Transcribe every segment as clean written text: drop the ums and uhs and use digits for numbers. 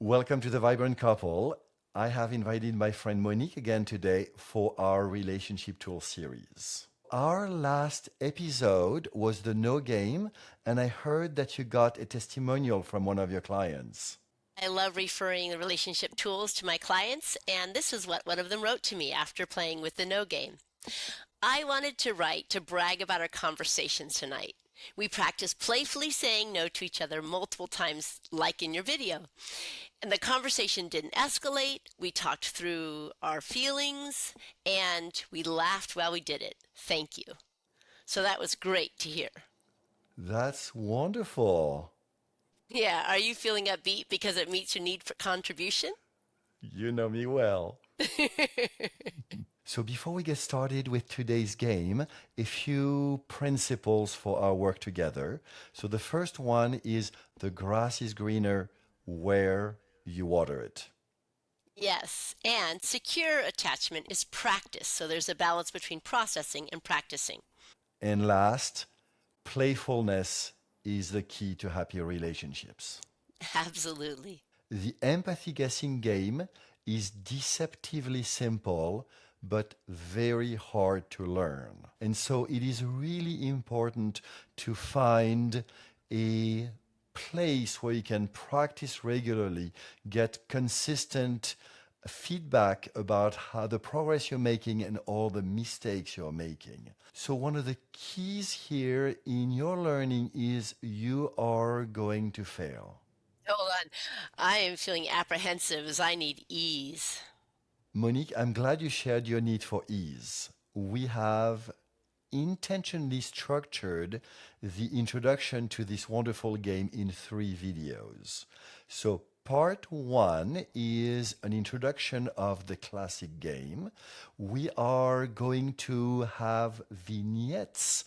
Welcome to the Vibrant Couple. I have invited my friend Monique again today for our Relationship Tool series. Our last episode was the no game, and I heard that you got a testimonial from one of your clients. I love referring the relationship tools to my clients, and this is what one of them wrote to me after playing with the no game. I wanted to write to brag about our conversations tonight. We practiced playfully saying no to each other multiple times, like in your video. And the conversation didn't escalate. We talked through our feelings, and we laughed while we did it. Thank you. So that was great to hear. That's wonderful. Yeah, are you feeling upbeat because it meets your need for contribution? You know me well. So before we get started with today's game, a few principles for our work together. So the first one is the grass is greener where you water it. Yes, and secure attachment is practice, so there's a balance between processing and practicing. And last, playfulness is the key to happy relationships. Absolutely. The empathy guessing game is deceptively simple but very hard to learn. And so it is really important to find a place where you can practice regularly, get consistent feedback about how the progress you're making and all the mistakes you're making. So one of the keys here in your learning is you are going to fail. Hold on. I am feeling apprehensive as I need ease. Monique, I'm glad you shared your need for ease. We have intentionally structured the introduction to this wonderful game in 3 videos. So, part one is an introduction of the classic game. We are going to have vignettes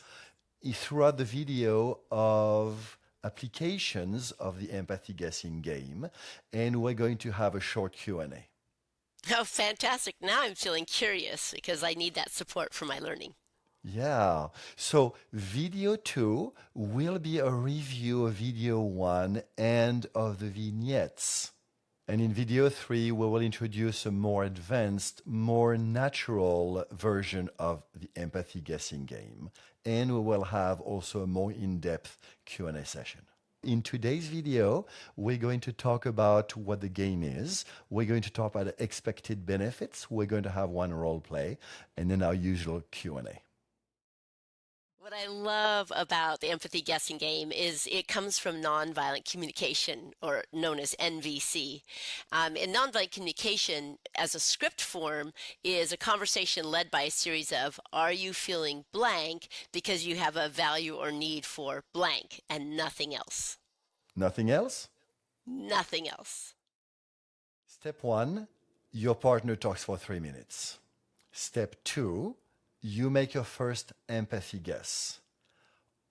throughout the video of applications of the empathy guessing game, and we're going to have a short Q&A. Oh, fantastic. Now I'm feeling curious because I need that support for my learning. Yeah. So video 2 will be a review of video 1 and of the vignettes. And in video 3, we will introduce a more advanced, more natural version of the empathy guessing game. And we will have also a more in-depth Q&A session. In today's video, we're going to talk about what the game is. We're going to talk about the expected benefits. We're going to have one role play and then our usual Q&A. What I love about the empathy guessing game is it comes from nonviolent communication, or known as NVC. And nonviolent communication, as a script form, is a conversation led by a series of "Are you feeling blank?" because you have a value or need for blank and nothing else. Nothing else? Nothing else. Step 1, your partner talks for 3 minutes. Step 2, you make your first empathy guess.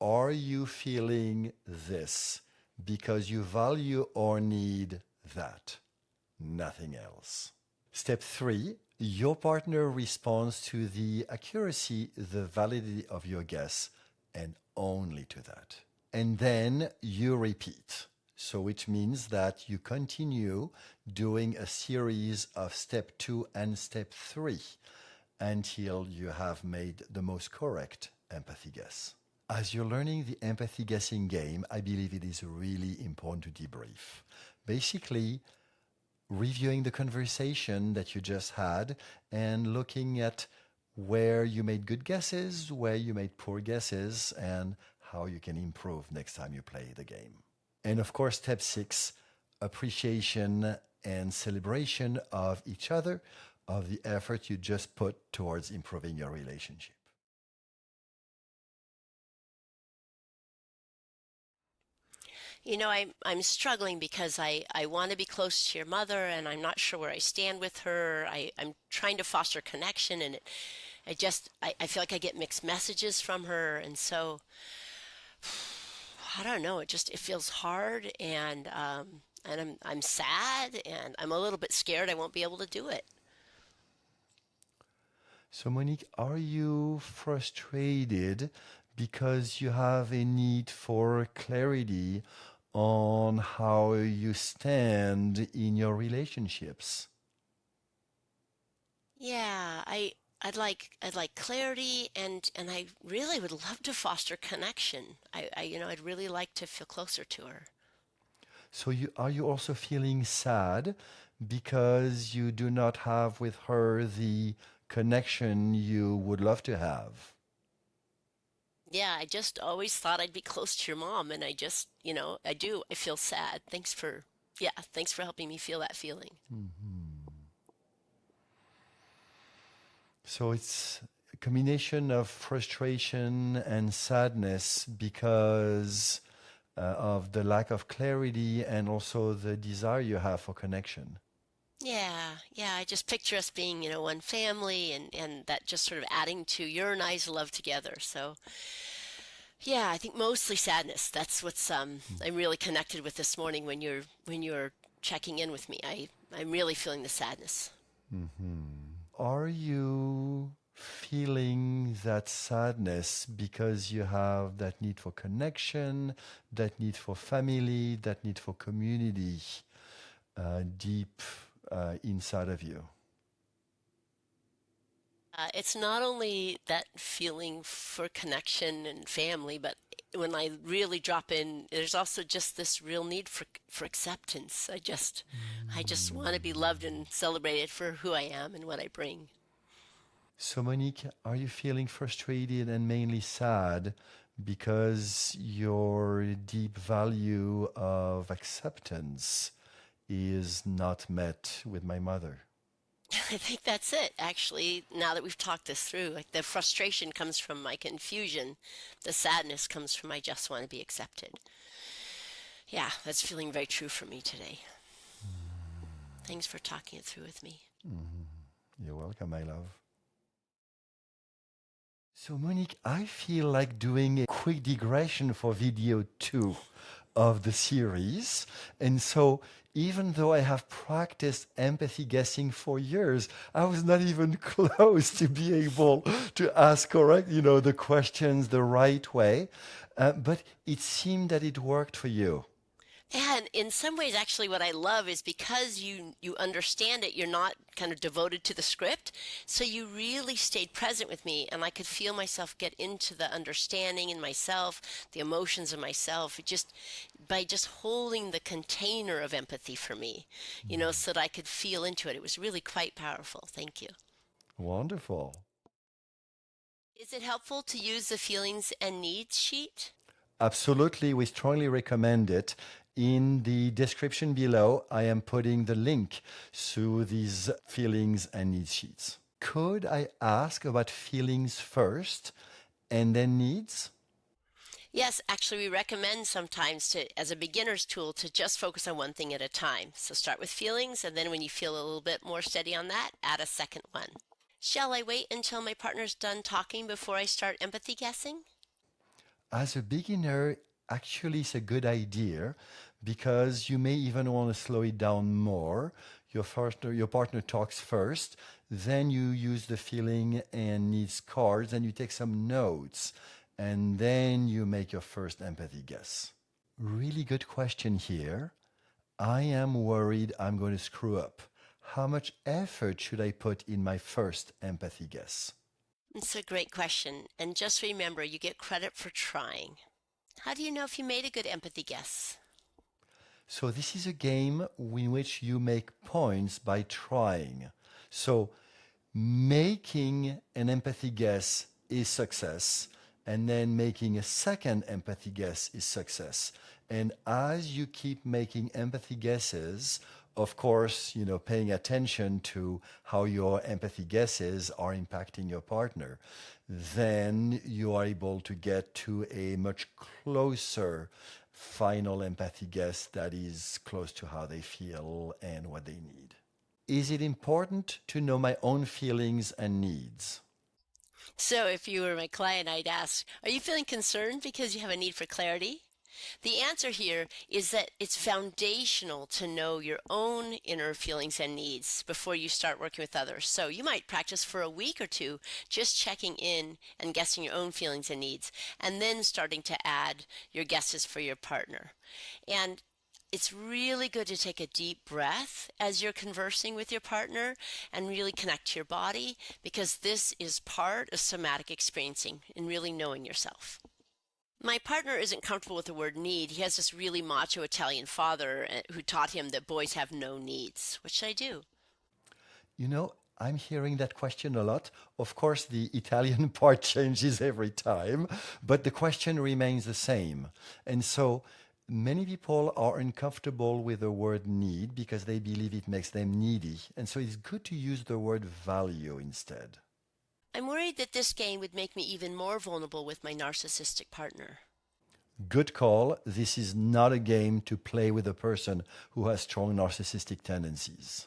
Are you feeling this because you value or need that? Nothing else. Step 3, your partner responds to the accuracy, the validity of your guess, and only to that. And then you repeat. So which means that you continue doing a series of step 2 and step 3 until you have made the most correct empathy guess. As you're learning the empathy guessing game, I believe it is really important to debrief. Basically, reviewing the conversation that you just had and looking at where you made good guesses, where you made poor guesses, and how you can improve next time you play the game. And of course, step 6, appreciation and celebration of each other, of the effort you just put towards improving your relationship. I'm struggling because I want to be close to your mother and I'm not sure where I stand with her. I'm trying to foster connection and I feel like I get mixed messages from her and so I don't know, it feels hard and I'm sad and I'm a little bit scared I won't be able to do it. So, Monique, are you frustrated because you have a need for clarity on how you stand in your relationships. Yeah, I'd like clarity, and I really would love to foster connection. I'd really like to feel closer to her. So are you also feeling sad because you do not have with her the connection you would love to have? Yeah, I just always thought I'd be close to your mom, and I just, I do. I feel sad. Thanks for helping me feel that feeling. Mhm. So it's a combination of frustration and sadness because of the lack of clarity and also the desire you have for connection. Yeah, yeah, I just picture us being, one family, and that just sort of adding to your and I's love together. So, yeah, I think mostly sadness. That's what's I'm really connected with this morning when you're checking in with me. I'm really feeling the sadness. Mhm. Are you feeling that sadness because you have that need for connection, that need for family, that need for community deep inside of you? It's not only that feeling for connection and family, but when I really drop in, there's also just this real need for acceptance. I just want to be loved and celebrated for who I am and what I bring. So, Monique, are you feeling frustrated and mainly sad because your deep value of acceptance is not met with my mother? I think that's it, actually, now that we've talked this through. Like the frustration comes from my confusion, the sadness comes from I just want to be accepted. Yeah, that's feeling very true for me today. Thanks for talking it through with me. Mhm. You're welcome, my love. So, Monique, I feel like doing a quick digression for video 2 of the series. And so, even though I have practiced empathy guessing for years, I was not even close to be able to ask correct, the questions the right way. But it seemed that it worked for you. And in some ways, actually, what I love is because you understand it, you're not kind of devoted to the script. So you really stayed present with me, and I could feel myself get into the understanding in myself, the emotions of myself, just by just holding the container of empathy for me, so that I could feel into it. It was really quite powerful. Thank you. Wonderful. Is it helpful to use the feelings and needs sheet? Absolutely, we strongly recommend it. In the description below, I am putting the link to these feelings and needs sheets. Could I ask about feelings first and then needs? Yes, actually, we recommend sometimes as a beginner's tool, to just focus on one thing at a time. So start with feelings, and then when you feel a little bit more steady on that, add a second one. Shall I wait until my partner's done talking before I start empathy guessing? As a beginner, actually, it's a good idea because you may even want to slow it down more. Your partner talks first, then you use the feeling and needs cards, and you take some notes, and then you make your first empathy guess. Really good question here. I am worried I'm going to screw up. How much effort should I put in my first empathy guess? It's a great question, and just remember you get credit for trying. How do you know if you made a good empathy guess? So this is a game in which you make points by trying. So making an empathy guess is success, and then making a second empathy guess is success. And as you keep making empathy guesses, of course, paying attention to how your empathy guesses are impacting your partner, then you are able to get to a much closer final empathy guess that is close to how they feel and what they need. Is it important to know my own feelings and needs? So if you were my client, I'd ask, are you feeling concerned because you have a need for clarity? The answer here is that it's foundational to know your own inner feelings and needs before you start working with others. So you might practice for a week or two, just checking in and guessing your own feelings and needs, and then starting to add your guesses for your partner. And it's really good to take a deep breath as you're conversing with your partner and really connect to your body, because this is part of somatic experiencing and really knowing yourself. My partner isn't comfortable with the word need. He has this really macho Italian father who taught him that boys have no needs. What should I do? You know, I'm hearing that question a lot. Of course, the Italian part changes every time, but the question remains the same. And so many people are uncomfortable with the word need because they believe it makes them needy. And so it's good to use the word value instead. I'm worried that this game would make me even more vulnerable with my narcissistic partner. Good call. This is not a game to play with a person who has strong narcissistic tendencies.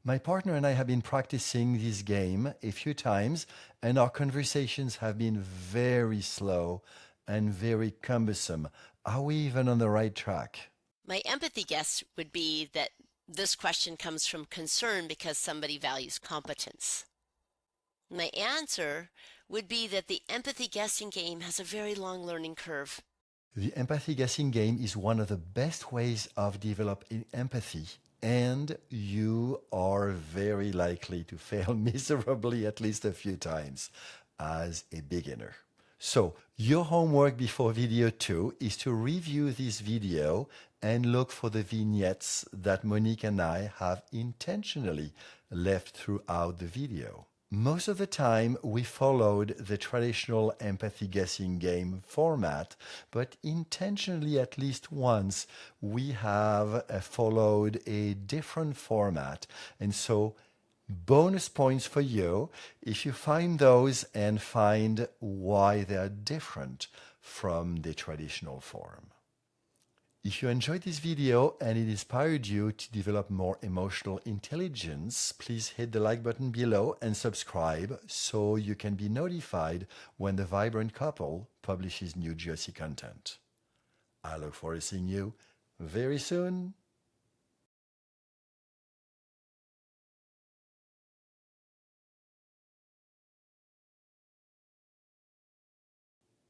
My partner and I have been practicing this game a few times, and our conversations have been very slow and very cumbersome. Are we even on the right track? My empathy guess would be that this question comes from concern because somebody values competence. My answer would be that the empathy guessing game has a very long learning curve. The empathy guessing game is one of the best ways of developing empathy, and you are very likely to fail miserably at least a few times as a beginner. So, your homework before video 2 is to review this video and look for the vignettes that Monique and I have intentionally left throughout the video. Most of the time, we followed the traditional empathy guessing game format, but intentionally at least once, we have followed a different format. And so, bonus points for you if you find those and find why they are different from the traditional form. If you enjoyed this video and it inspired you to develop more emotional intelligence, please hit the like button below and subscribe so you can be notified when the Vibrant Couple publishes new juicy content. I look forward to seeing you very soon.